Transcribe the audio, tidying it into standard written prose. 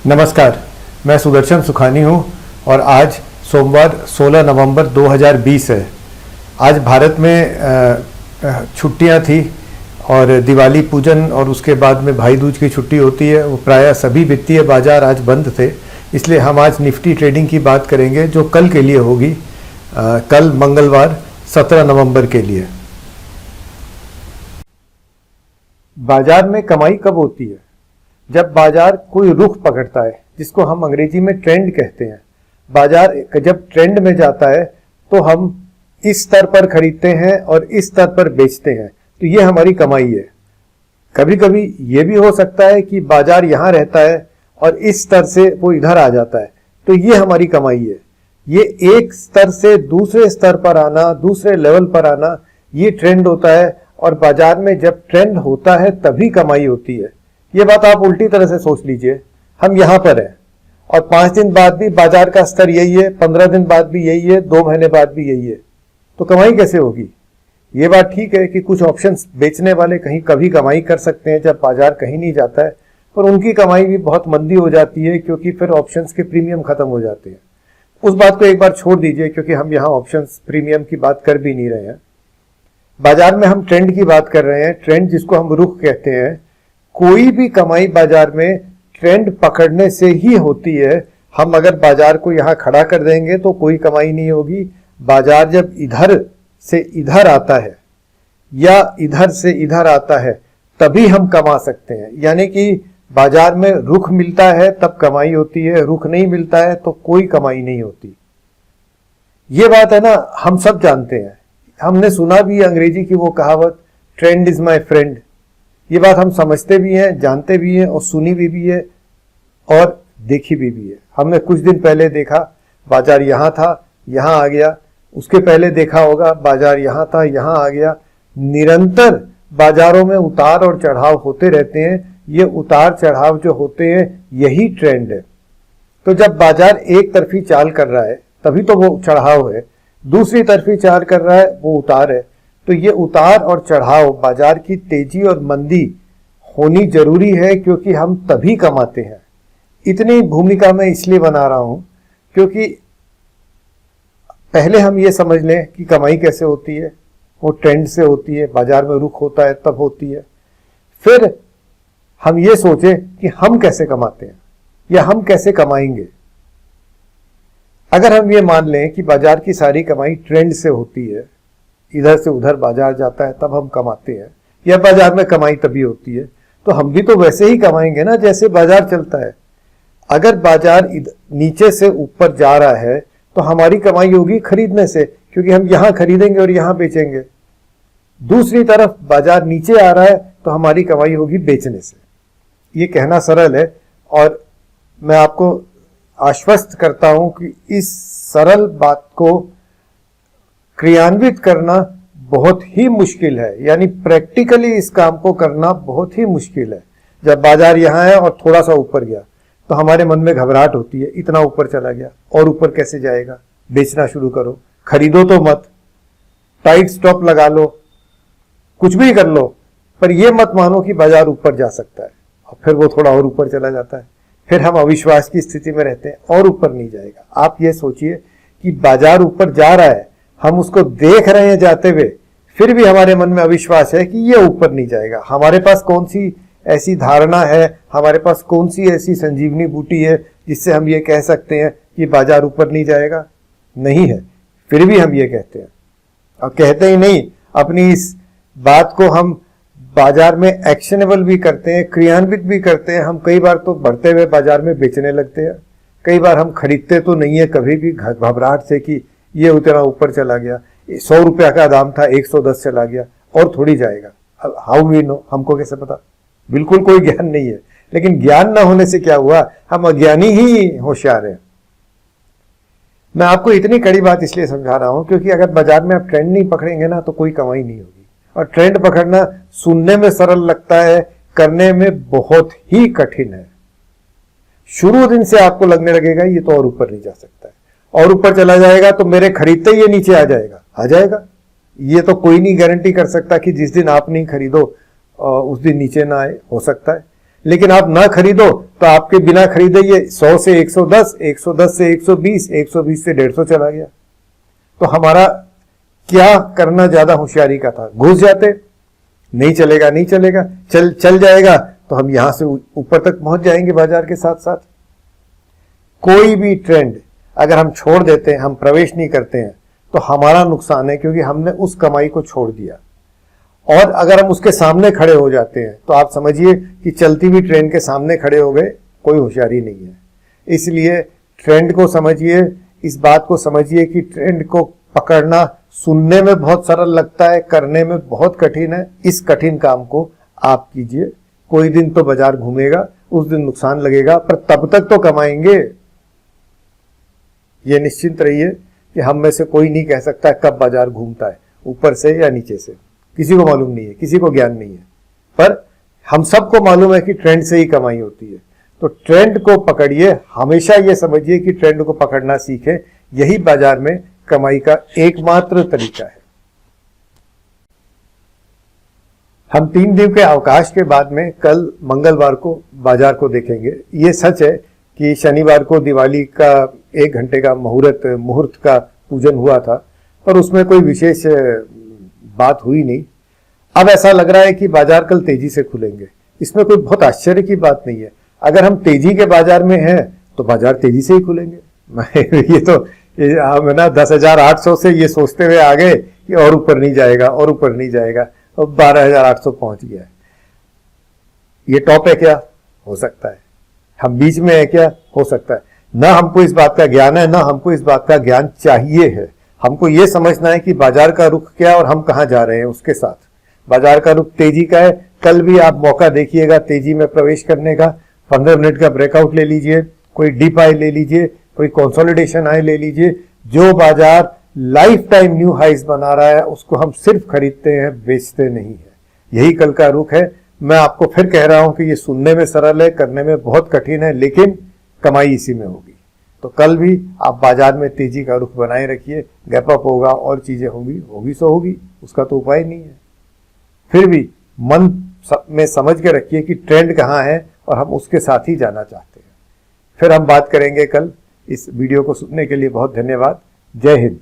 नमस्कार, मैं सुदर्शन सुखानी हूँ और आज सोमवार 16 नवंबर 2020 है। आज भारत में छुट्टियाँ थी और दिवाली पूजन और उसके बाद में भाई दूज की छुट्टी होती है। वो प्रायः सभी वित्तीय बाजार आज बंद थे, इसलिए हम आज निफ्टी ट्रेडिंग की बात करेंगे जो कल के लिए होगी, कल मंगलवार 17 नवंबर के लिए। बाजार में कमाई कब होती है? जब बाजार कोई रुख पकड़ता है, जिसको हम अंग्रेजी में ट्रेंड कहते हैं। बाजार जब ट्रेंड में जाता है तो हम इस स्तर पर खरीदते हैं और इस स्तर पर बेचते हैं, तो ये हमारी कमाई है। कभी कभी ये भी हो सकता है कि बाजार यहाँ रहता है और इस स्तर से वो इधर आ जाता है, तो ये हमारी कमाई है। ये एक स्तर से दूसरे स्तर पर आना, दूसरे लेवल पर आना, ये ट्रेंड होता है। और बाजार में जब ट्रेंड होता है तभी कमाई होती है। ये बात आप उल्टी तरह से सोच लीजिए, हम यहाँ पर हैं और 5 दिन बाद भी बाजार का स्तर यही है, 15 दिन बाद भी यही है, 2 महीने बाद भी यही है, तो कमाई कैसे होगी? ये बात ठीक है कि कुछ ऑप्शंस बेचने वाले कहीं कभी कमाई कर सकते हैं जब बाजार कहीं नहीं जाता है, पर उनकी कमाई भी बहुत मंदी हो जाती है क्योंकि फिर ऑप्शंस के प्रीमियम खत्म हो जाते हैं। उस बात को एक बार छोड़ दीजिए क्योंकि हम यहाँ ऑप्शंस प्रीमियम की बात कर भी नहीं रहे हैं। बाजार में हम ट्रेंड की बात कर रहे हैं। ट्रेंड जिसको हम रुख कहते हैं। कोई भी कमाई बाजार में ट्रेंड पकड़ने से ही होती है। हम अगर बाजार को यहाँ खड़ा कर देंगे तो कोई कमाई नहीं होगी। बाजार जब इधर से इधर आता है या इधर से इधर आता है तभी हम कमा सकते हैं। यानी कि बाजार में रुख मिलता है तब कमाई होती है, रुख नहीं मिलता है तो कोई कमाई नहीं होती। ये बात है ना, हम सब जानते हैं। हमने सुना भी अंग्रेजी की वो कहावत, ट्रेंड इज माय फ्रेंड। ये बात हम समझते भी हैं, जानते भी हैं और सुनी भी है और देखी भी है। हमने कुछ दिन पहले देखा बाजार यहाँ था, यहाँ आ गया। उसके पहले देखा होगा बाजार यहाँ था, यहाँ आ गया। निरंतर बाजारों में उतार और चढ़ाव होते रहते हैं। ये उतार चढ़ाव जो होते हैं यही ट्रेंड है। तो जब बाजार एक तरफी चाल कर रहा है तभी तो वो चढ़ाव है, दूसरी तरफी चाल कर रहा है वो उतार है। तो ये उतार और चढ़ाव, बाजार की तेजी और मंदी होनी जरूरी है क्योंकि हम तभी कमाते हैं। इतनी भूमिका मैं इसलिए बना रहा हूं क्योंकि पहले हम ये समझ लें कि कमाई कैसे होती है। वो ट्रेंड से होती है, बाजार में रुख होता है तब होती है। फिर हम ये सोचें कि हम कैसे कमाते हैं या हम कैसे कमाएंगे। अगर हम ये मान लें कि बाजार की सारी कमाई ट्रेंड से होती है, इधर से उधर बाजार जाता है तब हम कमाते हैं, या बाजार में कमाई तभी होती है, तो हम भी तो वैसे ही कमाएंगे ना जैसे बाजार चलता है। अगर बाजार नीचे से ऊपर जा रहा है तो हमारी कमाई होगी खरीदने से, क्योंकि हम यहां खरीदेंगे और यहां बेचेंगे। दूसरी तरफ बाजार नीचे आ रहा है तो हमारी कमाई होगी बेचने से। ये कहना सरल है और मैं आपको आश्वस्त करता हूं कि इस सरल बात को क्रियान्वित करना बहुत ही मुश्किल है। यानी प्रैक्टिकली इस काम को करना बहुत ही मुश्किल है। जब बाजार यहाँ है और थोड़ा सा ऊपर गया तो हमारे मन में घबराहट होती है, इतना ऊपर चला गया और ऊपर कैसे जाएगा। बेचना शुरू करो, खरीदो तो मत, टाइट स्टॉप लगा लो, कुछ भी कर लो, पर यह मत मानो कि बाजार ऊपर जा सकता है। और फिर वो थोड़ा और ऊपर चला जाता है, फिर हम अविश्वास की स्थिति में रहते हैं और ऊपर नहीं जाएगा। आप ये सोचिए कि बाजार ऊपर जा रहा है, हम उसको देख रहे हैं जाते हुए, फिर भी हमारे मन में अविश्वास है कि ये ऊपर नहीं जाएगा। हमारे पास कौन सी ऐसी धारणा है, हमारे पास कौन सी ऐसी संजीवनी बूटी है जिससे हम ये कह सकते हैं कि बाजार ऊपर नहीं जाएगा? नहीं है, फिर भी हम ये कहते हैं। और कहते ही नहीं, अपनी इस बात को हम बाजार में एक्शनेबल भी करते हैं, क्रियान्वित भी करते हैं। हम कई बार तो बढ़ते हुए बाजार में बेचने लगते हैं। कई बार हम खरीदते तो नहीं है कभी भी, घबराहट से कि ये उतना ऊपर चला गया, 100 रुपया का दाम था 110 चला गया और थोड़ी जाएगा। अब हाउ वी नो, हमको कैसे पता? बिल्कुल कोई ज्ञान नहीं है। लेकिन ज्ञान ना होने से क्या हुआ, हम अज्ञानी ही होशियार हैं। मैं आपको इतनी कड़ी बात इसलिए समझा रहा हूं क्योंकि अगर बाजार में आप ट्रेंड नहीं पकड़ेंगे ना तो कोई कमाई नहीं होगी। और ट्रेंड पकड़ना सुनने में सरल लगता है, करने में बहुत ही कठिन है। शुरू दिन से आपको लगने लगेगा ये तो और ऊपर नहीं जा सकता है, और ऊपर चला जाएगा तो मेरे खरीदते ये नीचे आ जाएगा। ये तो कोई नहीं गारंटी कर सकता कि जिस दिन आप नहीं खरीदो उस दिन नीचे ना आए, हो सकता है। लेकिन आप ना खरीदो तो आपके बिना खरीदे ये 100 से 110, 110 से 120, 120 से 150 चला गया। तो हमारा क्या करना ज्यादा होशियारी का था? घुस जाते, नहीं चलेगा, नहीं चलेगा, चल जाएगा तो हम यहां से ऊपर तक पहुंच जाएंगे बाजार के साथ साथ। कोई भी ट्रेंड अगर हम छोड़ देते हैं, हम प्रवेश नहीं करते हैं, तो हमारा नुकसान है, क्योंकि हमने उस कमाई को छोड़ दिया। और अगर हम उसके सामने खड़े हो जाते हैं तो आप समझिए कि चलती हुई ट्रेन के सामने खड़े हो गए, कोई होशियारी नहीं है। इसलिए ट्रेंड को समझिए, इस बात को समझिए कि ट्रेंड को पकड़ना सुनने में बहुत सरल लगता है, करने में बहुत कठिन है। इस कठिन काम को आप कीजिए। कोई दिन तो बाजार घूमेगा, उस दिन नुकसान लगेगा, पर तब तक तो कमाएंगे। ये निश्चिंत रहिए कि हम में से कोई नहीं कह सकता कब बाजार घूमता है, ऊपर से या नीचे से, किसी को मालूम नहीं है, किसी को ज्ञान नहीं है। पर हम सबको मालूम है कि ट्रेंड से ही कमाई होती है। तो ट्रेंड को पकड़िए, हमेशा ये समझिए कि ट्रेंड को पकड़ना सीखें, यही बाजार में कमाई का एकमात्र तरीका है। हम 3 दिन के अवकाश के बाद में कल मंगलवार को बाजार को देखेंगे। ये सच है कि शनिवार को दिवाली का 1 घंटे का मुहूर्त का पूजन हुआ था, पर उसमें कोई विशेष बात हुई नहीं। अब ऐसा लग रहा है कि बाजार कल तेजी से खुलेंगे। इसमें कोई बहुत आश्चर्य की बात नहीं है। अगर हम तेजी के बाजार में हैं तो बाजार तेजी से ही खुलेंगे। ये तो हम ना 10,800 से ये सोचते हुए आ गए कि और ऊपर नहीं जाएगा, और ऊपर नहीं जाएगा, और 12,800 पहुंच गया है। ये टॉप है क्या? हो सकता है। हम बीच में है क्या? हो सकता है। ना हमको इस बात का ज्ञान है, ना हमको इस बात का ज्ञान चाहिए है। हमको ये समझना है कि बाजार का रुख क्या है और हम कहां जा रहे हैं उसके साथ। बाजार का रुख तेजी का है, कल भी आप मौका देखिएगा तेजी में प्रवेश करने का। 15 मिनट का ब्रेकआउट ले लीजिए, कोई डीप आई ले लीजिए, कोई कंसोलिडेशन आई ले लीजिए। जो बाजार लाइफ टाइम न्यू हाइज बना रहा है उसको हम सिर्फ खरीदते हैं, बेचते नहीं है। यही कल का रुख है। मैं आपको फिर कह रहा हूं कि ये सुनने में सरल है, करने में बहुत कठिन है, लेकिन कमाई इसी में होगी। तो कल भी आप बाजार में तेजी का रुख बनाए रखिए। गैप अप होगा और चीजें होगी सो होगी, उसका तो उपाय नहीं है। फिर भी मन में समझ के रखिए कि ट्रेंड कहाँ है और हम उसके साथ ही जाना चाहते हैं। फिर हम बात करेंगे कल। इस वीडियो को सुनने के लिए बहुत धन्यवाद। जय हिंद।